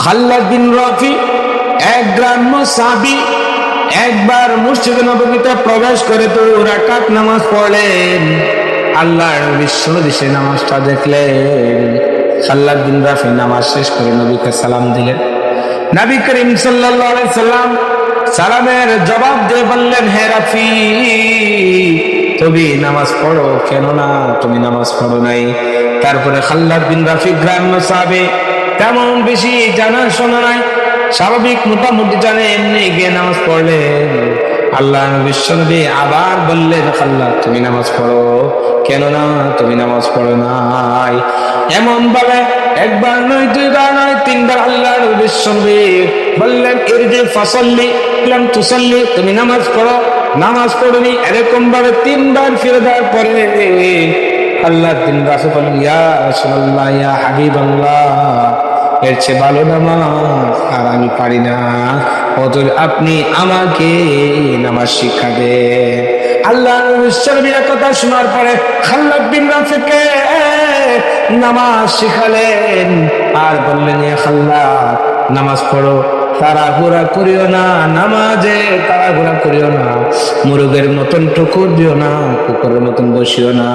খাল্লাদ বিন রাফি এক গ্রাম্য সাহাবী একবার মসজিদে নববীতে প্রবেশ করে 2 রাকাত নামাজ পড়লেন। আল্লাহর নবী সে নামাজটা দেখলেন। খাল্লাদ বিন রাফি নামাজ শেষ করে নবীকে সালাম দিলেন। নবী করিম সাল্লাল্লাহু আলাইহি সাল্লাম সালামের জবাব দিয়ে বললেন, হে রাফি, তুমি নামাজ পড়ো কেন না? তুমি নামাজ পড়ো নাই। তারপরে খাল্লাদ বিন রাফি গ্রাম্য সাহাবী, তেমন বেশি জানার শোনা নাই, স্বাভাবিক মোটামুটি জানে, এমনি গিয়ে নামাজ পড়লেন। আল্লাহ নবী আবার বললেন, খাল্লাদ তুমি নামাজ পড়ো কেন না? তুমি নামাজ পড়ো নাই। এমন ভাবে একবার নয়, 2 বার নয়, 3 বার আল্লাহ নবী বললেন, ইরজি ফাসাল্লি লাম তুসাল্লি, তুমি নামাজ পড়ো, নামাজ পড়নি। এরকম ভাবে 3 বার ফিরে দেওয়ার পরে আল্লাহ 3 রাসূল বলেন, ইয়া রাসূলুল্লাহ, ইয়া হাবিবাল্লাহ, এর চেয়ে ভালো নামাজ আর আমি পারি না, অতএব আপনি আমাকে নামাজ শিক্ষা দেন। আল্লাহ নবীর কথা শোনার পরে খাল্লাদ বিন রাফিকে নামাজ শিখালেন আর বললেন, ইয়া খাল্লাদ, নামাজ পড়ো, তাড়াহুড়া করিও না, নামাজে তাড়াহুড়া করিও না, মুরগের মতন টুকুর দিও না, কুকুরের মতন বসিও না।